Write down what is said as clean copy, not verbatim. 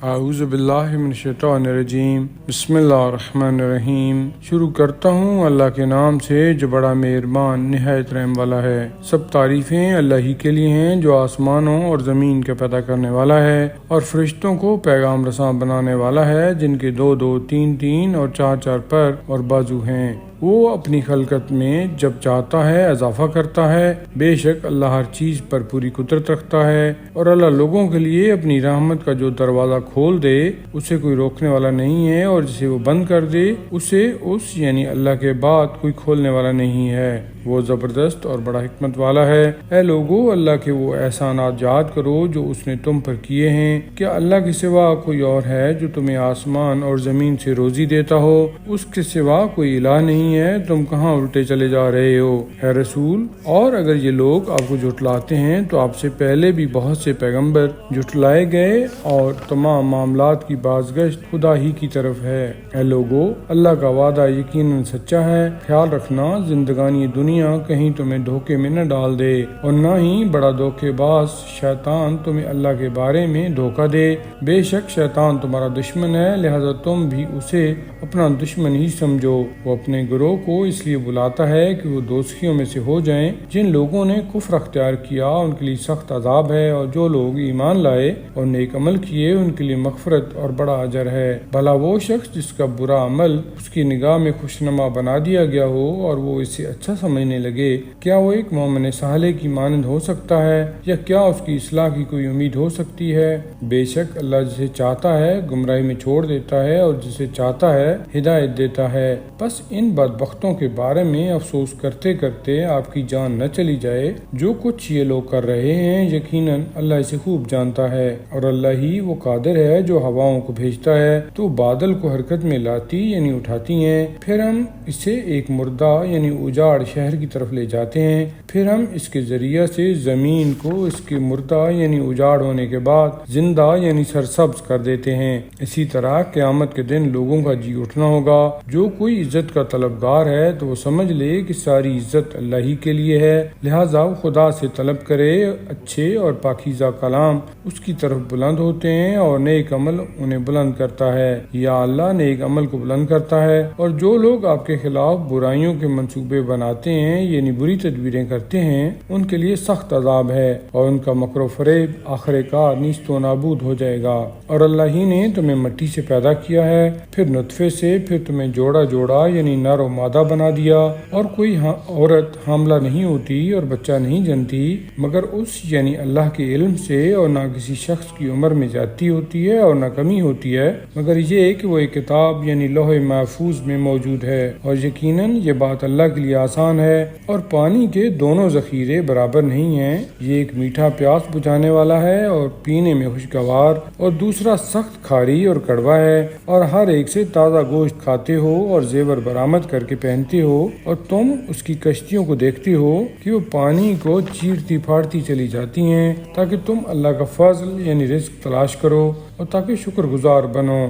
اعوذ باللہ من الشیطان الرجیم، بسم اللہ الرحمن الرحیم۔ شروع کرتا ہوں اللہ کے نام سے جو بڑا مہربان نہایت رحم والا ہے۔ سب تعریفیں اللہ ہی کے لیے ہیں جو آسمانوں اور زمین کے پیدا کرنے والا ہے اور فرشتوں کو پیغام رساں بنانے والا ہے، جن کے دو دو تین تین اور چار چار پر اور بازو ہیں۔ وہ اپنی خلقت میں جب چاہتا ہے اضافہ کرتا ہے۔ بے شک اللہ ہر چیز پر پوری قدرت رکھتا ہے، اور اللہ لوگوں کے لیے اپنی رحمت کا جو دروازہ کھول دے اسے کوئی روکنے والا نہیں ہے، اور جسے وہ بند کر دے اسے یعنی اللہ کے بعد کوئی کھولنے والا نہیں ہے۔ وہ زبردست اور بڑا حکمت والا ہے۔ اے لوگو، اللہ کے وہ احسانات یاد کرو جو اس نے تم پر کیے ہیں۔ کیا اللہ کے سوا کوئی اور ہے جو تمہیں آسمان اور زمین سے روزی دیتا ہو؟ اس کے سوا کوئی الہ نہیں ہے، تم کہاں الٹے چلے جا رہے ہو اے رسول؟ اور اگر یہ لوگ آپ کو جھٹلاتے ہیں تو آپ سے پہلے بھی بہت سے پیغمبر جھٹلائے گئے، اور تمام معاملات کی بازگشت خدا ہی کی طرف ہے۔ اے لوگو، اللہ کا وعدہ یقیناً سچا ہے۔ خیال رکھنا زندگانی دنیا کہیں تمہیں دھوکے میں نہ ڈال دے، اور نہ ہی بڑا دھوکے باز شیطان تمہیں اللہ کے بارے میں دھوکہ دے۔ بے شک شیطان تمہارا دشمن ہے، لہذا تم بھی اسے اپنا دشمن ہی سمجھو۔ وہ اپنے گروہ کو اس لیے بلاتا ہے کہ وہ دوزخیوں میں سے ہو جائیں۔ جن لوگوں نے کفر اختیار کیا ان کے لیے سخت عذاب ہے، اور جو لوگ ایمان لائے اور نیک عمل کیے ان کے لیے مغفرت اور بڑا اجر ہے۔ بھلا وہ شخص جس کا برا عمل اس کی نگاہ میں خوشنما بنا دیا گیا ہو اور وہ اسے اچھا سمجھنے لگے، کیا وہ ایک مومن صالح کی مانند ہو سکتا ہے، یا کیا اس کی اصلاح کی کوئی امید ہو سکتی ہے؟ بے شک اللہ جسے چاہتا ہے گمراہی میں چھوڑ دیتا ہے، اور جسے چاہتا ہے ہدایت دیتا ہے۔ بس ان بدبختوں کے بارے میں افسوس کرتے کرتے آپ کی جان نہ چلی جائے۔ جو کچھ یہ لوگ کر رہے ہیں یقیناً اللہ اسے خوب جانتا ہے، اور اللہ ہی وہ قادر ہے جو ہواؤں کو بھیجتا ہے تو بادل کو حرکت میں لاتی یعنی اٹھاتی ہیں، پھر ہم اسے ایک مردہ یعنی اجاڑ شہر کی طرف لے جاتے ہیں، پھر ہم اس کے ذریعہ سے زمین کو اس کے مردہ یعنی اجاڑ ہونے کے بعد زندہ یعنی سرسبز کر دیتے ہیں۔ اسی طرح قیامت کے دن لوگوں کا جی اٹھنا ہوگا۔ جو کوئی عزت کا طلبگار ہے تو وہ سمجھ لے کہ ساری عزت اللہ ہی کے لیے ہے، لہٰذا وہ خدا سے طلب کرے۔ اچھے اور پاکیزہ کلام اس کی طرف بلند ہوتے ہیں، اور نیک عمل انہیں بلند کرتا ہے، یا اللہ نیک عمل کو بلند کرتا ہے۔ اور جو لوگ آپ کے خلاف برائیوں کے منصوبے بناتے ہیں یعنی بری تدبیریں کرتے ہیں، ان کے لیے سخت عذاب ہے، اور ان کا مکر و فریب آخر کار نیست و نابود ہو جائے گا۔ اور اللہ ہی نے تمہیں مٹی سے پیدا کیا ہے، پھر نطفے سے، پھر تمہیں جوڑا جوڑا یعنی نر و مادہ بنا دیا، اور کوئی عورت حاملہ نہیں ہوتی اور بچہ نہیں جنتی مگر اس یعنی اللہ کے علم سے، اور نہ کسی شخص کی عمر میں زیادتی ہوتی ہے اور نہ کمی ہوتی ہے، مگر یہ کہ وہ ایک کتاب یعنی لوح محفوظ میں موجود ہے۔ اور یقیناً یہ بات اللہ کے لیے آسان ہے۔ اور پانی کے دونوں ذخیرے برابر نہیں ہیں، یہ ایک میٹھا پیاس بجھانے والا ہے اور پینے میں خوشگوار، اور دوسرا سخت کھاری اور کڑوا ہے، اور ہر ایک سے تازہ گوشت کھاتے ہو اور زیور برآمد کر کے پہنتے ہو، اور تم اس کی کشتیوں کو دیکھتے ہو کہ وہ پانی کو چیرتی پھاڑتی چلی جاتی ہیں، تاکہ تم اللہ کا فضل یعنی رزق تلاش کرو اور تاکہ شکر گزار بنو۔